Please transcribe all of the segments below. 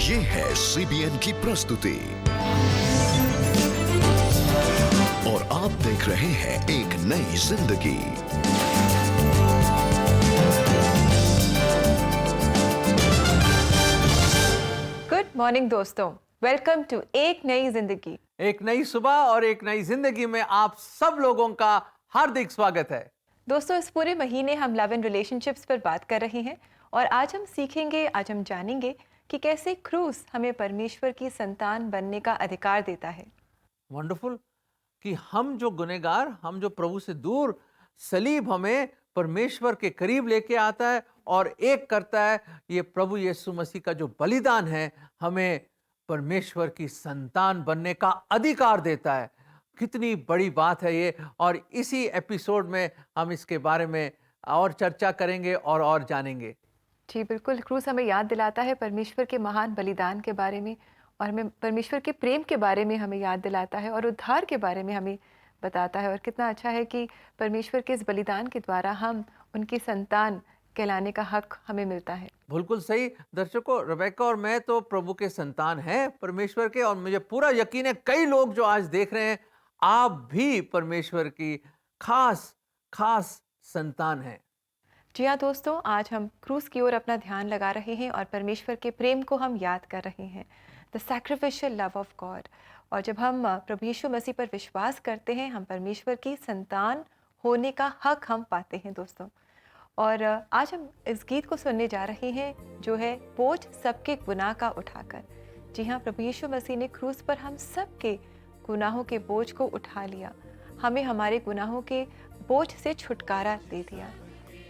ये है सीबीएन की प्रस्तुति और आप देख रहे हैं एक नई जिंदगी। गुड मॉर्निंग दोस्तों, वेलकम टू एक नई जिंदगी। एक नई सुबह और एक नई जिंदगी में आप सब लोगों का हार्दिक स्वागत है। दोस्तों, इस पूरे महीने हम लव एंड रिलेशनशिप्स पर बात कर रहे हैं और आज हम सीखेंगे, आज हम जानेंगे कि कैसे क्रूस हमें परमेश्वर की संतान बनने का अधिकार देता है। वंडरफुल कि हम जो गुनहगार, हम जो प्रभु से दूर, सलीब हमें परमेश्वर के करीब लेके आता है और एक करता है। ये प्रभु यीशु मसीह का जो बलिदान है हमें परमेश्वर की संतान बनने का अधिकार देता है। कितनी बड़ी बात है ये, और इसी एपिसोड में हम इसके बारे में और चर्चा करेंगे और जानेंगे। जी बिल्कुल, क्रूस हमें याद दिलाता है परमेश्वर के महान बलिदान के बारे में और हमें परमेश्वर के प्रेम के बारे में हमें याद दिलाता है और उद्धार के बारे में हमें बताता है। और कितना अच्छा है कि परमेश्वर के इस बलिदान के द्वारा हम उनकी संतान कहलाने का हक हमें मिलता है। बिल्कुल सही। दर्शकों, रेबेका और मैं तो प्रभु के संतान हैं परमेश्वर के, और मुझे पूरा यकीन है कई लोग जो आज देख रहे हैं आप भी परमेश्वर की खास खास संतान हैं। जी हाँ दोस्तों, आज हम क्रूस की ओर अपना ध्यान लगा रहे हैं और परमेश्वर के प्रेम को हम याद कर रहे हैं, the sacrificial love of God. और जब हम प्रभु यीशु मसीह पर विश्वास करते हैं, हम परमेश्वर की संतान होने का हक हम पाते हैं दोस्तों। और आज हम इस गीत को सुनने जा रहे हैं जो है बोझ सबके गुनाह का उठाकर। जी हाँ, प्रभु यीशु मसीह ने क्रूस पर हम सबके गुनाहों के बोझ को उठा लिया, हमें हमारे गुनाहों के बोझ से छुटकारा दे दिया।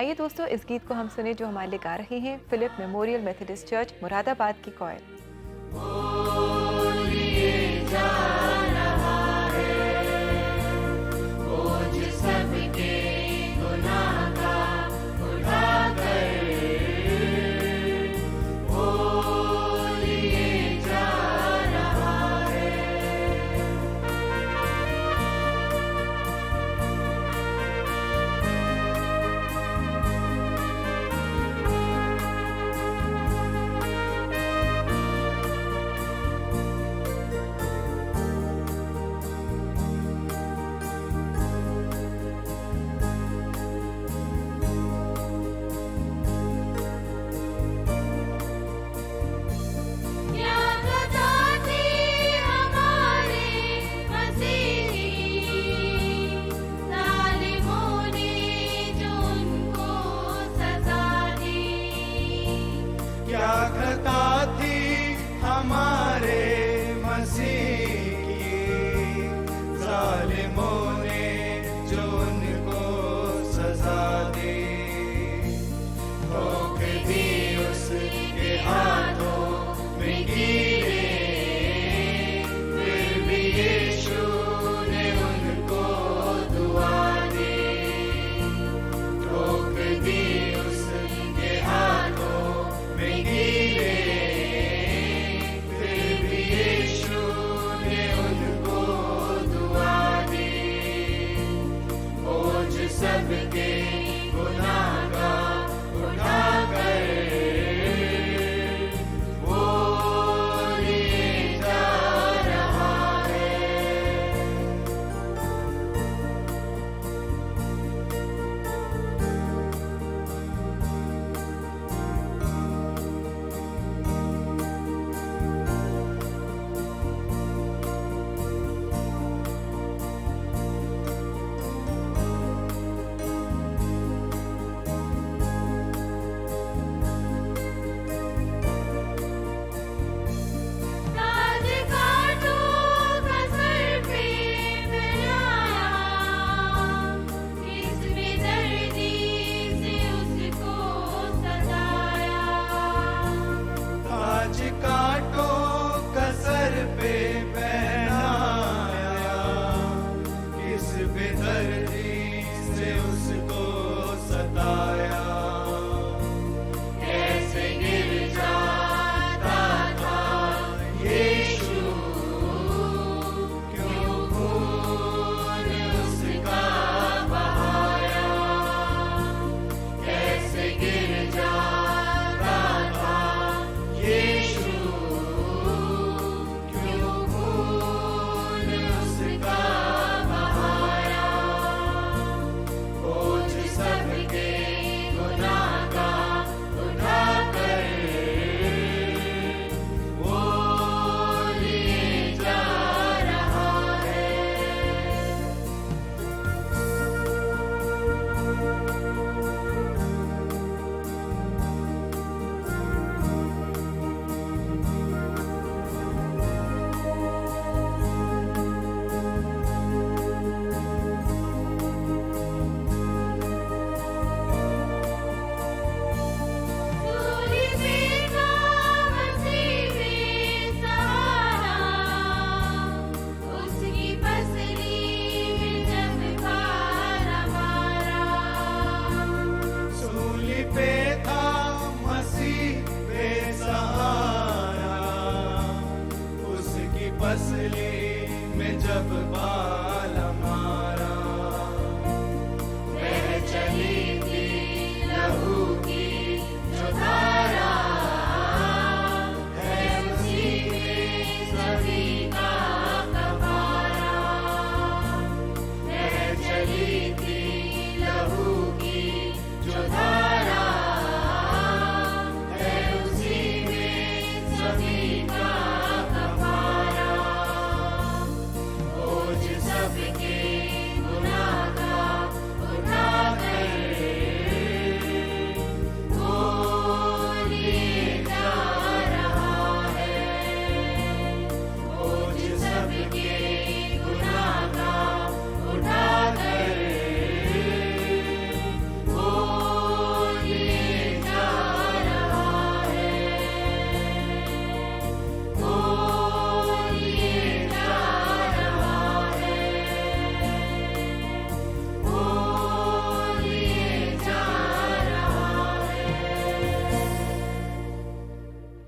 आइए दोस्तों, इस गीत को हम सुने जो हमारे लिए गा रहे हैं Philip Memorial Methodist Church Moradabad की कॉयर।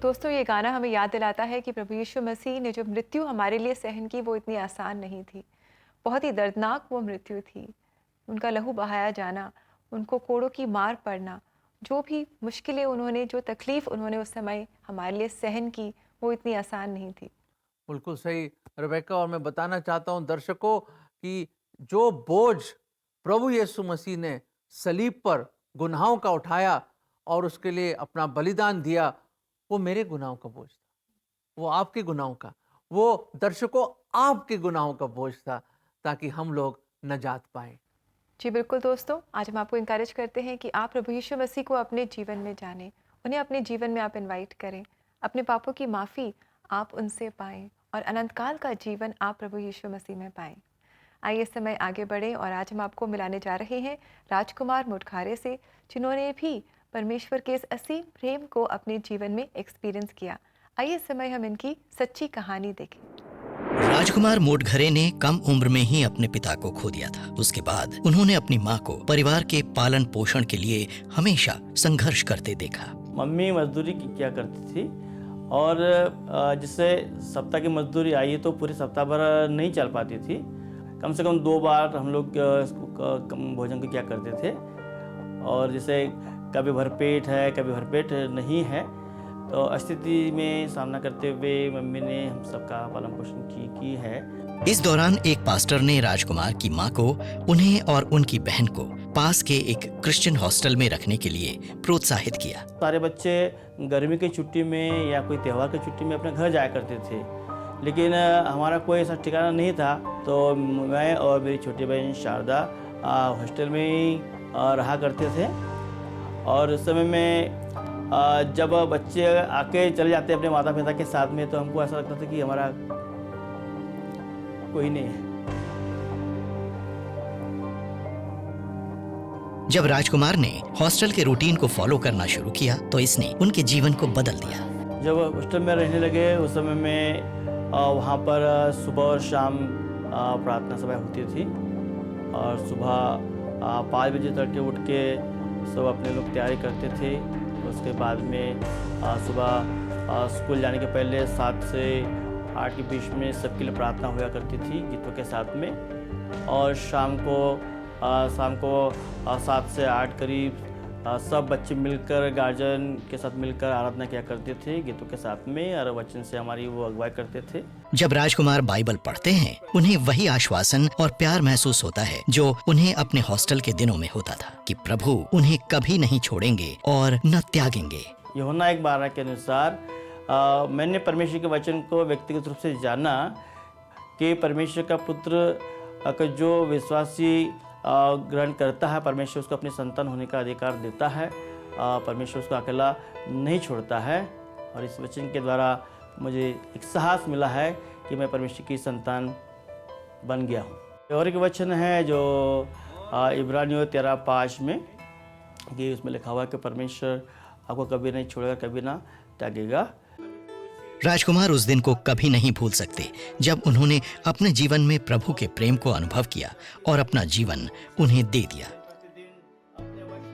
दोस्तों, ये गाना हमें याद दिलाता है कि प्रभु यीशु मसीह ने जो मृत्यु हमारे लिए सहन की, वो इतनी आसान नहीं थी। बहुत ही दर्दनाक वो मृत्यु थी। उनका लहू बहाया जाना, उनको कोड़ों की मार पड़ना, जो भी मुश्किलें उन्होंने, जो तकलीफ़ उन्होंने उस समय हमारे लिए सहन की, वो इतनी आसान नहीं थी। बिल्कुल सही रेबेका। और मैं बताना चाहता हूँ दर्शकों कि जो बोझ प्रभु यीशु मसीह ने सलीब पर गुनाहों का उठाया और उसके लिए अपना बलिदान दिया, वो मेरे गुनाहों का बोझ था, वो आपके गुनाहों का, वो दर्शकों आपके गुनाहों का बोझ था, ताकि हम लोग नजात पाएं। जी बिल्कुल दोस्तों, आज हम आपको इनकरेज करते हैं कि आप प्रभु यीशु मसीह को अपने जीवन में जानें, उन्हें अपने जीवन में आप इनवाइट करें, अपने पापों की माफ़ी आप उनसे पाएं और अनंत काल का जीवन आप प्रभु यीशु मसीह में पाएं। आइए इस समय आगे बढ़ें और आज हम आपको मिलाने जा रहे हैं राजकुमार मुटखारे से, जिन्होंने भी परमेश्वर के इस असीम प्रेम को अपने जीवन में एक्सपीरियंस किया। आइए इस समय हम इनकी सच्ची कहानी देखें। राजकुमार मोटघरे ने कम उम्र में ही अपने पिता को खो दिया था। उसके बाद उन्होंने अपनी माँ को परिवार के पालन पोषण के लिए हमेशा संघर्ष करते देखा। मम्मी मजदूरी किया करती थी और जिससे सप्ताह की मजदूरी आई तो पूरे सप्ताह भर नहीं चल पाती थी। कम से कम 2 बार हम लोग भोजन को किया करते थे और जैसे कभी भरपेट है, कभी भरपेट नहीं है, तो स्थिति में सामना करते हुए मम्मी ने हम सबका पालन पोषण की है। इस दौरान एक पास्टर ने राजकुमार की माँ को, उन्हें और उनकी बहन को पास के एक क्रिश्चियन हॉस्टल में रखने के लिए प्रोत्साहित किया। सारे बच्चे गर्मी की छुट्टी में या कोई त्यौहार की छुट्टी में अपने घर जाया करते थे, लेकिन हमारा कोई ऐसा ठिकाना नहीं था, तो मैं और मेरी छोटी बहन शारदा हॉस्टल में ही रहा करते थे। और उस समय में जब बच्चे आके चले जाते अपने माता पिता के साथ में, तो हमको ऐसा लगता था कि हमारा कोई नहीं है। जब राजकुमार ने हॉस्टल के रूटीन को फॉलो करना शुरू किया तो इसने उनके जीवन को बदल दिया। जब हॉस्टल में रहने लगे उस समय में वहाँ पर सुबह और शाम प्रार्थना सभा होती थी और सुबह 5 बजे तक उठ के सब अपने लोग तैयारी करते थे। उसके बाद में सुबह स्कूल जाने के पहले 7 से 8 के बीच में सबके लिए प्रार्थना हुआ करती थी गीतों के साथ में, और शाम को 7 से 8 करीब सब बच्चे मिलकर गार्जियन के साथ मिलकर आराधना किया करते थे गीतों के साथ में, और वचन से हमारी वो अगुवाई करते थे। जब राजकुमार बाइबल पढ़ते हैं, उन्हें वही आश्वासन और प्यार महसूस होता है जो उन्हें अपने हॉस्टल के दिनों में होता था, कि प्रभु उन्हें कभी नहीं छोड़ेंगे और न त्यागेंगे। यूहन्ना 1:12 के अनुसार मैंने परमेश्वर के वचन को व्यक्तिगत रूप से जाना कि परमेश्वर का पुत्र का जो विश्वासी ग्रहण करता है, परमेश्वर उसको अपने संतान होने का अधिकार देता है, परमेश्वर उसको अकेला नहीं छोड़ता है। और इस वचन के द्वारा मुझे एक साहस मिला है कि मैं परमेश्वर की संतान बन गया हूँ। और एक वचन है जो इब्रानियों 13:5 में, कि उसमें लिखा हुआ है कि परमेश्वर आपको कभी नहीं छोड़ेगा, कभी ना त्यागेगा। राजकुमार उस दिन को कभी नहीं भूल सकते जब उन्होंने अपने जीवन में प्रभु के प्रेम को अनुभव किया और अपना जीवन उन्हें दे दिया।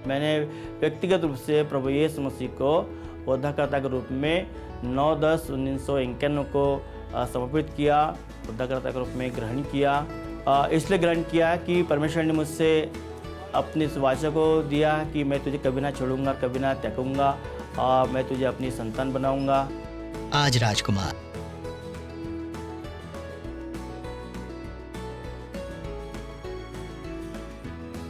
मैंने व्यक्तिगत रूप से प्रभु यीशु मसीह को उद्धारकर्ता के रूप में 9/10/1991 को समर्पित किया, उद्धारकर्ता के रूप में ग्रहण किया। इसलिए ग्रहण किया कि परमेश्वर ने मुझसे अपने इस वाचा को दिया कि मैं तुझे कभी ना छोड़ूंगा, कभी ना त्यागूंगा, मैं तुझे अपनी संतान बनाऊंगा। आज राजकुमार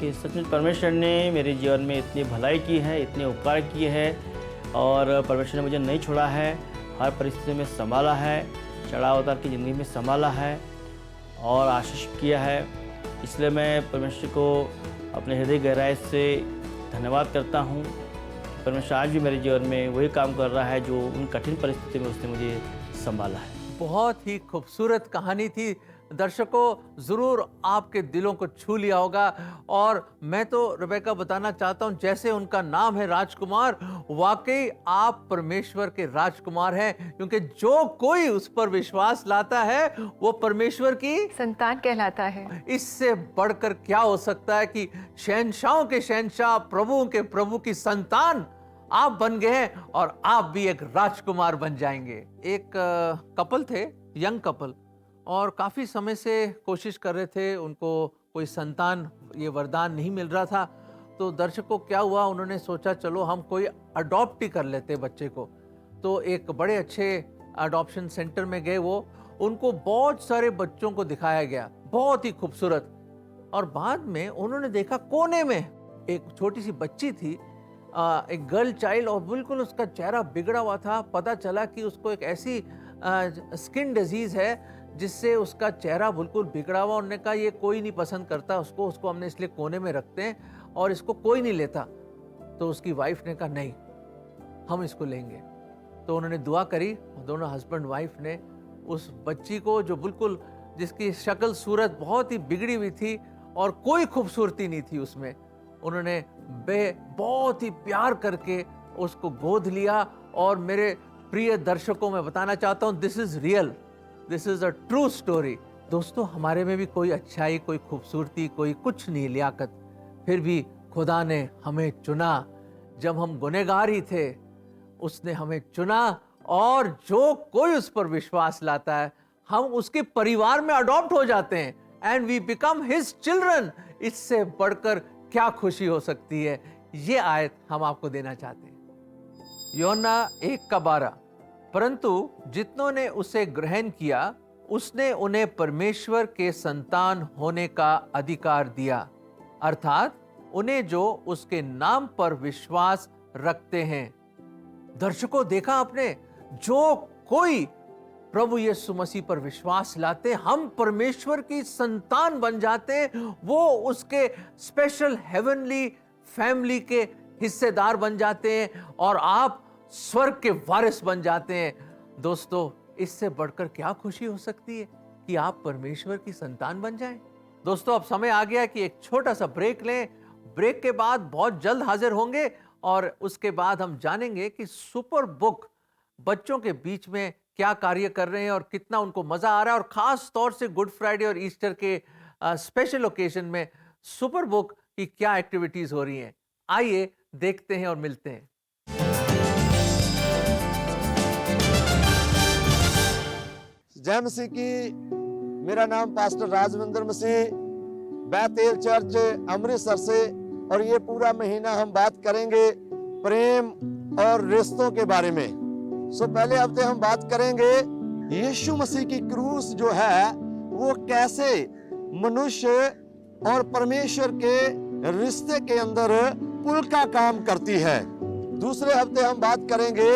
कि सचमुच परमेश्वर ने मेरे जीवन में इतनी भलाई की है, इतने उपकार किए हैं, और परमेश्वर ने मुझे नहीं छोड़ा है, हर परिस्थिति में संभाला है, चढ़ाव उतार की ज़िंदगी में संभाला है और आशीष किया है। इसलिए मैं परमेश्वर को अपने हृदय गहराई से धन्यवाद करता हूँ। परमेश्वर आज भी मेरे जीवन में वही काम कर रहा है जो उन कठिन परिस्थिति में उसने मुझे संभाला है। बहुत ही खूबसूरत कहानी थी दर्शकों, ज़रूर आपके दिलों को छू लिया होगा। और मैं तो रेबेका बताना चाहता हूं, जैसे उनका नाम है राजकुमार, वाकई आप परमेश्वर के राजकुमार हैं, क्योंकि जो कोई उस पर विश्वास लाता है वो परमेश्वर की संतान कहलाता है। इससे बढ़कर क्या हो सकता है कि शहंशाहों के शहंशाह, प्रभुओं के प्रभु की संतान आप बन गए हैं और आप भी एक राजकुमार बन जाएंगे। एक कपल थे, यंग कपल, और काफी समय से कोशिश कर रहे थे, उनको कोई संतान, ये वरदान नहीं मिल रहा था। तो दर्शकों क्या हुआ, उन्होंने सोचा चलो हम कोई अडॉप्ट ही कर लेते बच्चे को। तो एक बड़े अच्छे अडॉप्शन सेंटर में गए वो, उनको बहुत सारे बच्चों को दिखाया गया, बहुत ही खूबसूरत। और बाद में उन्होंने देखा कोने में एक छोटी सी बच्ची थी, एक गर्ल चाइल्ड, और बिल्कुल उसका चेहरा बिगड़ा हुआ था। पता चला कि उसको एक ऐसी स्किन डिजीज है जिससे उसका चेहरा बिल्कुल बिगड़ा हुआ। उन्होंने कहा ये कोई नहीं पसंद करता उसको हमने इसलिए कोने में रखते हैं और इसको कोई नहीं लेता। तो उसकी वाइफ ने कहा नहीं, हम इसको लेंगे। तो उन्होंने दुआ करी, दोनों हस्बैंड वाइफ ने उस बच्ची को, जो बिल्कुल जिसकी शक्ल सूरत बहुत ही बिगड़ी हुई थी और कोई खूबसूरती नहीं थी उसमें, उन्होंने बहुत ही प्यार करके उसको गोद लिया। और मेरे प्रिय दर्शकों, मैं बताना चाहता हूं, this is real, this is a true story. दोस्तों, हमारे में भी कोई अच्छाई, कोई खूबसूरती, कोई कुछ नहीं लियाकत, फिर भी खुदा ने हमें चुना। जब हम गुनहगार ही थे, उसने हमें चुना, और जो कोई उस पर विश्वास लाता है, हम उसके परिवार में अडॉप्ट हो जाते हैं, and we become his children. इससे बढ़कर क्या खुशी हो सकती है। ये आयत हम आपको देना चाहते हैं, यूहन्ना 1:12। परंतु जितनों ने उसे ग्रहण किया, उसने उन्हें परमेश्वर के संतान होने का अधिकार दिया, अर्थात उन्हें जो उसके नाम पर विश्वास रखते हैं। दर्शकों, देखा आपने, जो कोई प्रभु यीशु मसीह पर विश्वास लाते, हम परमेश्वर की संतान बन जाते हैं, वो उसके स्पेशल हेवनली फैमिली के हिस्सेदार बन जाते हैं, और आप स्वर्ग के वारिस बन जाते हैं। दोस्तों, इससे बढ़कर क्या खुशी हो सकती है कि आप परमेश्वर की संतान बन जाएं। दोस्तों, अब समय आ गया कि एक छोटा सा ब्रेक लें। ब्रेक के बाद बहुत जल्द हाजिर होंगे, और उसके बाद हम जानेंगे कि सुपर बुक बच्चों के बीच में क्या कार्य कर रहे हैं और कितना उनको मजा आ रहा है, और खास तौर से गुड फ्राइडे और ईस्टर के स्पेशल ओकेजन में सुपर बुक की क्या एक्टिविटीज हो रही हैं। आइए देखते हैं और मिलते हैं। जय मसीह की। मेरा नाम पास्टर राजविंदर मसीह, बैतेल चर्च अमृतसर से, और ये पूरा महीना हम बात करेंगे प्रेम और रिश्तों के बारे में। पहले हफ्ते हम बात करेंगे यीशु मसीह की क्रूस जो है वो कैसे मनुष्य और परमेश्वर के रिश्ते के अंदर पुल का काम करती है। दूसरे हफ्ते हम बात करेंगे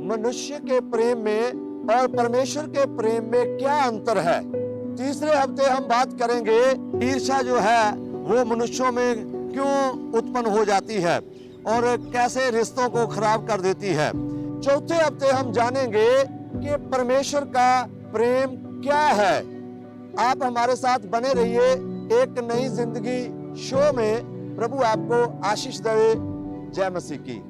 मनुष्य के प्रेम में और परमेश्वर के प्रेम में क्या अंतर है। तीसरे हफ्ते हम बात करेंगे ईर्ष्या जो है वो मनुष्यों में क्यों उत्पन्न हो जाती है और कैसे रिश्तों को खराब कर देती है। चौथे हफ्ते हम जानेंगे कि परमेश्वर का प्रेम क्या है। आप हमारे साथ बने रहिए एक नई जिंदगी शो में। प्रभु आपको आशीष दे। जय मसीह की।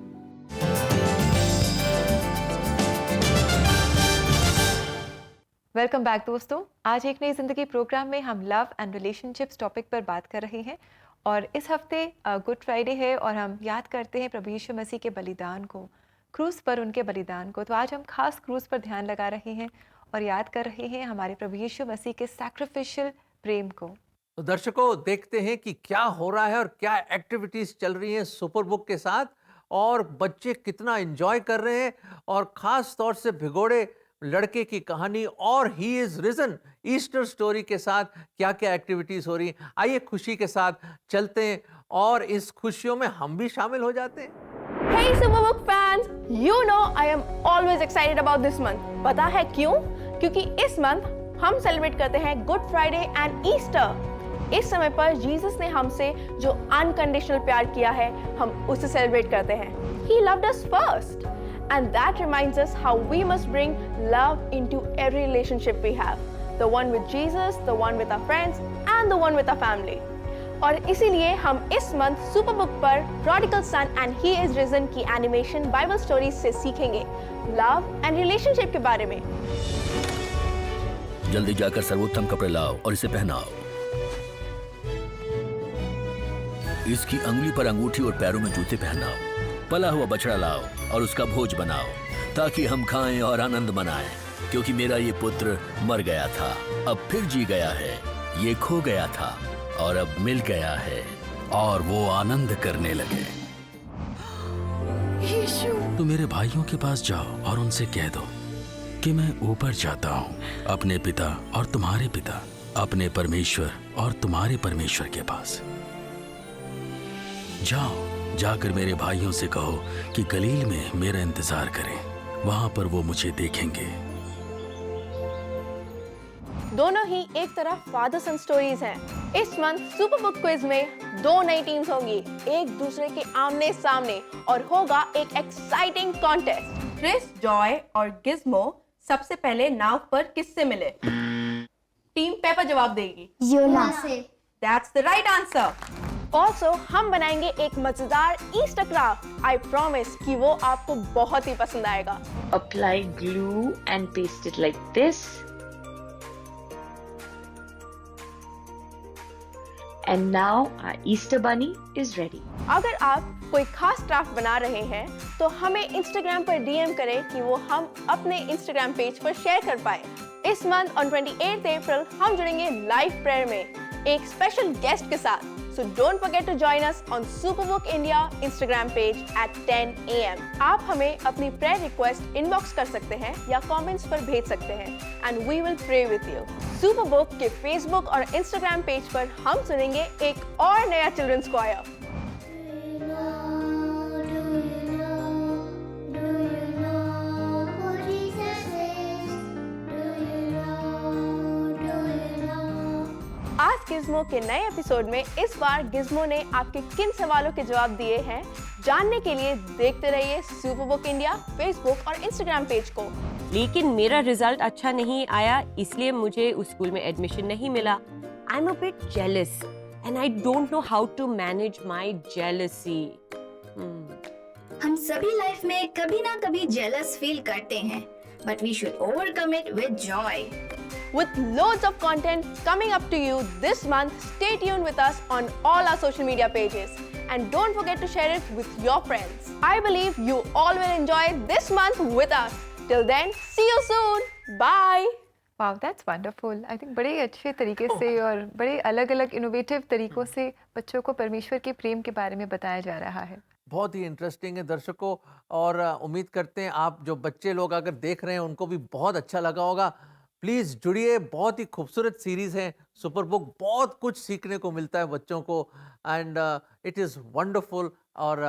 वेलकम बैक दोस्तों। आज एक नई जिंदगी प्रोग्राम में हम लव एंड रिलेशनशिप्स टॉपिक पर बात कर रहे हैं, और इस हफ्ते गुड फ्राइडे है और हम याद करते हैं प्रभु यीशु मसीह के बलिदान को, क्रूस पर उनके बलिदान को। तो आज हम खास क्रूस पर ध्यान लगा रहे हैं और याद कर रहे हैं हमारे प्रभु यीशु मसीह के सैक्रिफिशियल प्रेम को। तो दर्शकों, देखते हैं कि क्या हो रहा है और क्या एक्टिविटीज चल रही हैं सुपर बुक के साथ, और बच्चे कितना एंजॉय कर रहे हैं, और खास तौर से भिगोड़े लड़के की कहानी और he is risen Easter story के साथ क्या क्या एक्टिविटीज हो रही हैं। आइए खुशी के साथ चलते हैं और इस खुशियों में हम भी शामिल हो जाते हैं। Hey Superbook fans, you know I am always excited about this month. पता है क्यों? क्योंकि इस मंथ हम सेलिब्रेट करते हैं गुड फ्राइडे एंड ईस्टर। इस समय पर जीसस ने हमसे जो अनकंडीशनल प्यार किया है, हम उसे सेलिब्रेट करते हैं। He loved us first, and that reminds us how we must bring love into every relationship we have. The one with Jesus, the one with our friends, and the one with our family. और इसीलिए हम इस month super book पर prodigal son and he is risen की animation Bible stories से सीखेंगे love and relationship के बारे में। जल्दी जाकर सर्वोत्तम कपड़े लाओ और इसे पहनाओ। इसकी अंगुली पर अंगूठी और पैरों में जूते पहनाओ। पला हुआ बछड़ा लाओ और उसका भोज बनाओ, ताकि हम खाएं और आनंद मनाएं। क्योंकि मेरा ये पुत्र मर गया था, अब फिर जी गया है, ये खो गया था और अब मिल गया है। और वो आनंद करने लगे। तो मेरे भाइयों के पास जाओ और उनसे कह दो कि मैं ऊपर जाता हूँ, अपने पिता और तुम्हारे पिता, अपने परमेश्वर और तुम्हारे परमेश्वर के पास। जाओ, जाकर मेरे भाइयों से कहो कि गलील में मेरा इंतजार करें, वहां पर वो मुझे देखेंगे। दोनों ही एक तरफ फादर सन स्टोरीज हैं। इस मंथ सुपर बुक क्विज में 2 नई टीम्स होंगी, एक दूसरे के आमने सामने, और होगा एक एक्साइटिंग कॉन्टेस्ट। क्रिस, जॉय और गिज़्मो सबसे पहले नाव पर किससे मिले? टीम पेपर जवाब देगी। योना से। That's the right answer. Also हम बनाएंगे एक मजेदार ईस्टर क्राफ्ट। आई प्रॉमिस कि वो आपको बहुत ही पसंद आएगा। Apply glue and paste it like this. And now our Easter bunny is ready. अगर आप कोई खास क्राफ्ट बना रहे हैं तो हमें इंस्टाग्राम पर डीएम करें कि वो हम अपने इंस्टाग्राम पेज पर शेयर कर पाए। इस मंथ ऑन 28 अप्रैल हम जुड़ेंगे लाइव प्रेयर में एक स्पेशल गेस्ट के साथ। So don't forget to join us on Superbook India Instagram page at 10 AM. आप हमें अपनी प्रेयर रिक्वेस्ट इनबॉक्स कर सकते हैं या कमेंट्स पर भेज सकते हैं and we will pray with you. Superbook के फेसबुक और इंस्टाग्राम पेज पर हम सुनेंगे एक और नया चिल्ड्रंस क्वायर। आज गिज़्मो के नए एपिसोड में इस बार गिज़्मो ने आपके किन सवालों के जवाब दिए हैं, जानने के लिए देखते रहिए सुपरबुक इंडिया फेसबुक और इंस्टाग्राम पेज को। लेकिन मेरा रिजल्ट अच्छा नहीं आया, इसलिए मुझे उस स्कूल में एडमिशन नहीं मिला। I am a bit jealous and I don't know how to manage my jealousy. हम सभी लाइफ में कभी ना कभी जेलस फील करते हैं, but we should overcome it with joy. With loads of content coming up to you this month, stay tuned with us on all our social media pages. And don't forget to share it with your friends. I believe you all will enjoy this month with us. Till then, see you soon. Bye. Wow, that's wonderful. I think बड़े अच्छे तरीके से और बड़े अलग अलग innovative तरीकों से बच्चों को परमेश्वर के प्रेम के बारे में बताया जा रहा है। बहुत ही इंटरेस्टिंग है दर्शकों, और उम्मीद करते हैं आप जो बच्चे लोग अगर देख रहे हैं उनको भी बहुत अच्छा लगा होगा। प्लीज़ जुड़िए, बहुत ही खूबसूरत सीरीज़ है सुपर बुक, बहुत कुछ सीखने को मिलता है बच्चों को एंड इट इज़ वंडरफुल। और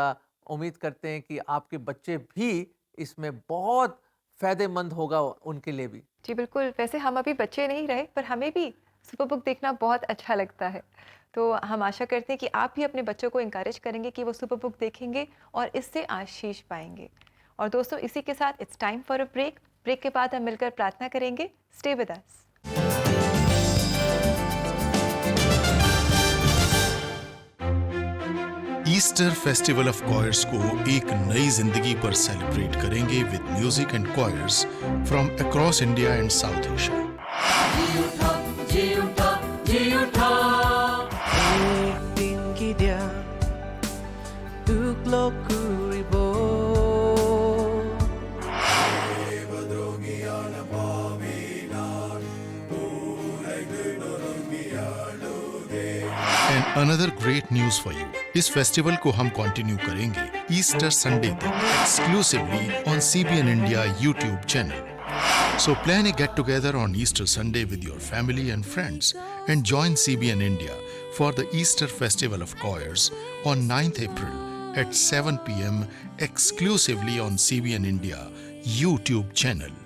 उम्मीद करते हैं कि आपके बच्चे भी इसमें बहुत फ़ायदेमंद होगा उनके लिए भी। जी बिल्कुल, वैसे हम अभी बच्चे नहीं रहे पर हमें भी सुपर बुक देखना बहुत अच्छा लगता है। तो हम आशा करते हैं कि आप भी अपने बच्चों को इंकरेज करेंगे कि वो सुपर बुक देखेंगे और इससे आशीष पाएंगे। और दोस्तों, इसी के साथ it's time for a break. Break के बाद हम मिलकर प्रार्थना करेंगे। Stay with us. Easter festival of choirs को एक नई जिंदगी पर सेलिब्रेट करेंगे with music and choirs from across India and South Asia. And another great news for you. इस फेस्टिवल को हम कंटिन्यू करेंगे ईस्टर संडे तक exclusively on CBN India YouTube channel. So plan a get together on Easter Sunday with your family and friends and join CBN India for the Easter Festival of Choirs on 9th April at 7 p.m. exclusively on CBN India YouTube channel.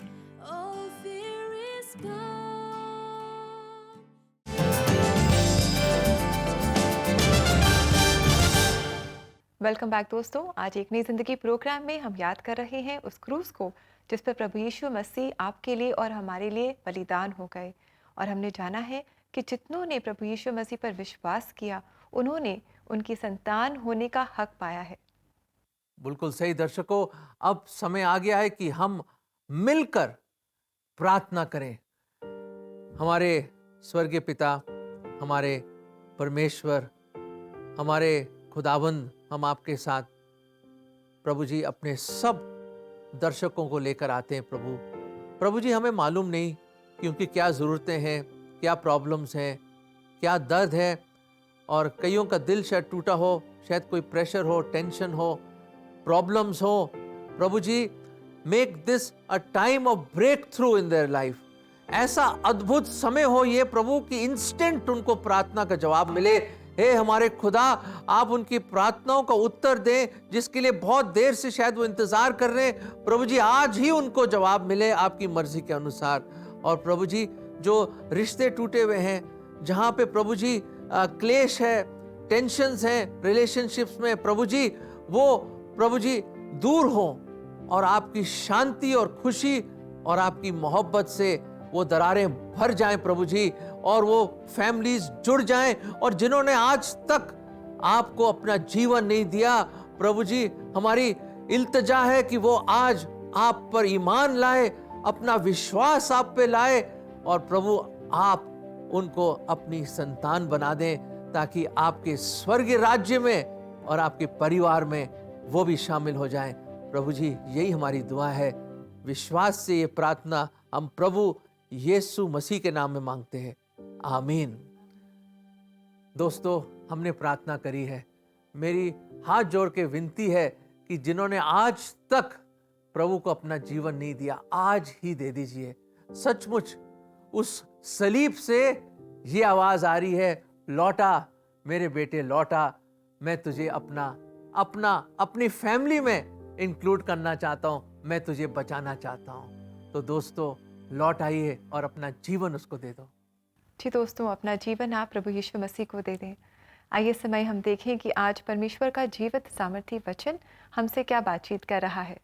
Welcome back दोस्तों। आज एक नई जिंदगी programme में हम याद कर रहे हैं उस क्रूस को जिस पर प्रभु यीशु मसीह आपके लिए और हमारे लिए बलिदान हो गए। और हमने जाना है कि जितनों ने प्रभु यीशु मसीह पर विश्वास किया उन्होंने उनकी संतान होने का हक पाया है। बिल्कुल सही दर्शकों, अब समय आ गया है कि हम मिलकर प्रार्थना करें। हमारे स्वर्गीय पिता, हमारे परमेश्वर, हमारे खुदाबंद, हम आपके साथ प्रभु जी अपने सब दर्शकों को लेकर आते हैं प्रभु जी हमें मालूम नहीं कि उनकी क्या ज़रूरतें हैं, क्या प्रॉब्लम्स हैं, क्या दर्द है, और कईयों का दिल शायद टूटा हो, शायद कोई प्रेशर हो, टेंशन हो, प्रॉब्लम्स हो। प्रभु जी make this a time of breakthrough in their life. ऐसा अद्भुत समय हो ये प्रभु कि इंस्टेंट उनको प्रार्थना का जवाब मिले। हे हमारे खुदा, आप उनकी प्रार्थनाओं का उत्तर दें जिसके लिए बहुत देर से शायद वो इंतजार कर रहे हैं। प्रभु जी आज ही उनको जवाब मिले आपकी मर्जी के अनुसार। और प्रभु जी जो रिश्ते टूटे हुए हैं, जहाँ पे प्रभु जी क्लेश है, टेंशन्स हैं रिलेशनशिप्स में, प्रभु जी वो प्रभु जी दूर हो और आपकी शांति और खुशी और आपकी मोहब्बत से वो दरारें भर जाएं प्रभु जी, और वो फैमिलीज जुड़ जाएं। और जिन्होंने आज तक आपको अपना जीवन नहीं दिया, प्रभु जी हमारी इल्तिजा है कि वो आज आप पर ईमान लाए, अपना विश्वास आप पे लाए, और प्रभु आप उनको अपनी संतान बना दें ताकि आपके स्वर्गीय राज्य में और आपके परिवार में वो भी शामिल हो जाएं। प्रभु जी यही हमारी दुआ है। विश्वास से ये प्रार्थना हम प्रभु यीशु मसीह के नाम में मांगते हैं, आमीन। दोस्तों हमने प्रार्थना करी है। मेरी हाथ जोड़ के विनती है कि जिन्होंने आज तक प्रभु को अपना जीवन नहीं दिया, आज ही दे दीजिए। सचमुच उस सलीब से ये आवाज आ रही है, लौटा मेरे बेटे लौटा, मैं तुझे अपनी फैमिली में इंक्लूड करना चाहता हूं, मैं तुझे बचाना चाहता हूं। तो दोस्तों लौट आइए और अपना जीवन उसको दे दो। जी दोस्तों, अपना जीवन आप प्रभु यीशु मसीह को दे दें। आइए समय हम देखें कि आज परमेश्वर का जीवित सामर्थी वचन हमसे क्या बातचीत कर रहा है।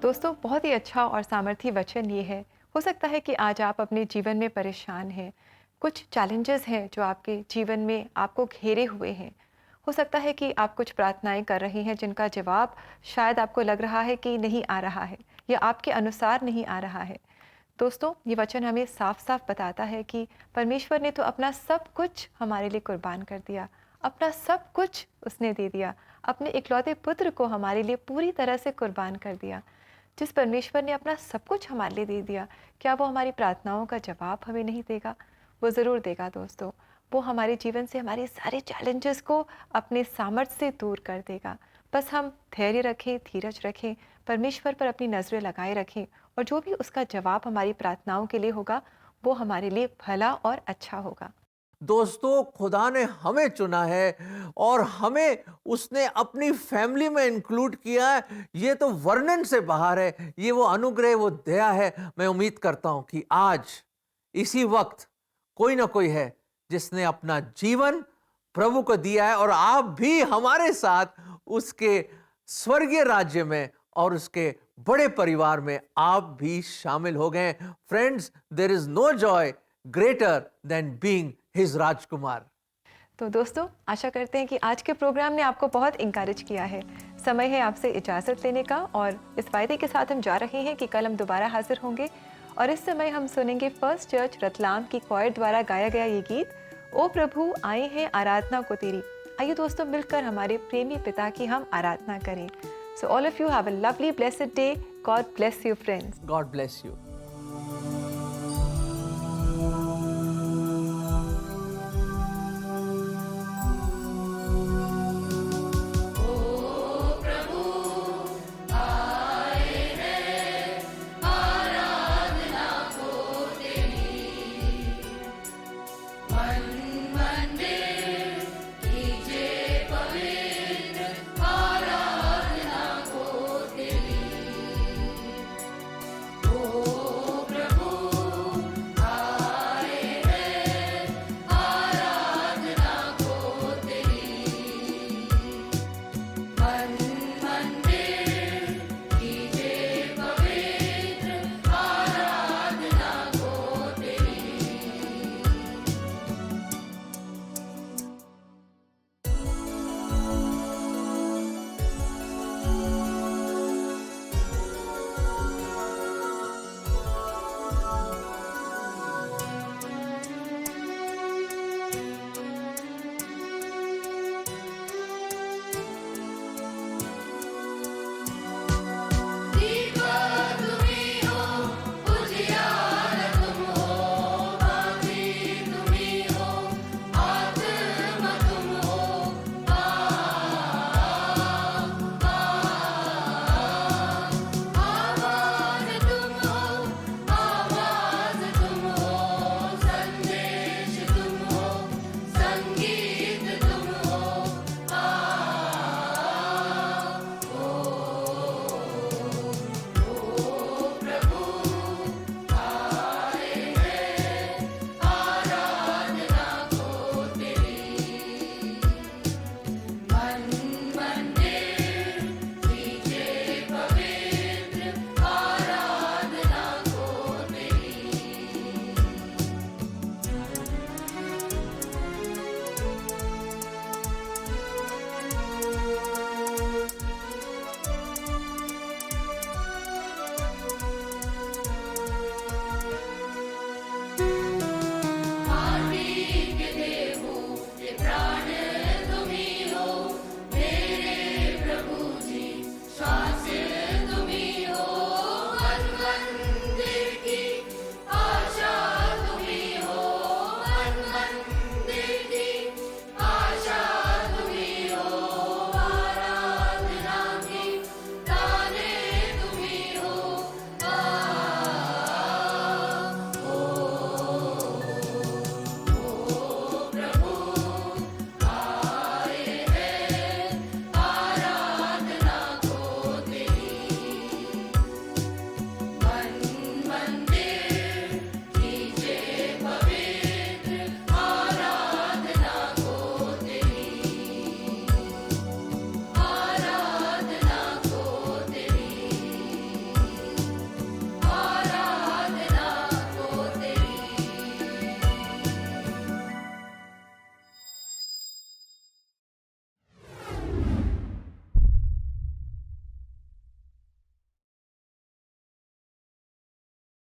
दोस्तों बहुत ही अच्छा और सामर्थी वचन ये है। हो सकता है कि आज आप अपने जीवन में परेशान हैं, कुछ चैलेंजेस हैं जो आपके जीवन में आपको घेरे हुए हैं। हो सकता है कि आप कुछ प्रार्थनाएं कर रहे हैं जिनका जवाब शायद आपको लग रहा है कि नहीं आ रहा है या आपके अनुसार नहीं आ रहा है। दोस्तों ये वचन हमें साफ साफ बताता है कि परमेश्वर ने तो अपना सब कुछ हमारे लिए कुर्बान कर दिया, अपना सब कुछ उसने दे दिया, अपने इकलौते पुत्र को हमारे लिए पूरी तरह से कुर्बान कर दिया। जिस परमेश्वर ने अपना सब कुछ हमारे लिए दे दिया, क्या वो हमारी प्रार्थनाओं का जवाब हमें नहीं देगा? वो ज़रूर देगा दोस्तों। वो हमारे जीवन से हमारे सारे चैलेंजेस को अपने सामर्थ्य से दूर कर देगा। बस हम धैर्य रखें, धीरज रखें, परमेश्वर पर अपनी नज़रें लगाए रखें, और जो भी उसका जवाब हमारी प्रार्थनाओं के लिए होगा वो हमारे लिए भला और अच्छा होगा। दोस्तों खुदा ने हमें चुना है और हमें उसने अपनी फैमिली में इंक्लूड किया है। ये तो वर्णन से बाहर है, ये वो अनुग्रह, वो दया है। मैं उम्मीद करता हूं कि आज इसी वक्त कोई ना कोई है जिसने अपना जीवन प्रभु को दिया है, और आप भी हमारे साथ उसके स्वर्गीय राज्य में और उसके बड़े परिवार में आप भी शामिल हो गए। Friends, there is no joy greater than being his राजकुमार। तो दोस्तों आशा करते हैं कि आज के प्रोग्राम ने आपको बहुत इंकरेज किया है। समय है आपसे इजाज़त लेने का, और इस वायदे के साथ हम जा रहे हैं कि कल हम दोबारा हाजिर होंगे, और इस समय हम सुनेंगे फर्स्ट चर्च रतलाम की क्वायर द्वारा गाया गया ये गीत, ओ प्रभु आए हैं आराधना को तेरी। आइए दोस्तों मिलकर हमारे प्रेमी पिता की हम आराधना करें। So all of you have a lovely blessed day. God bless you friends. God bless you.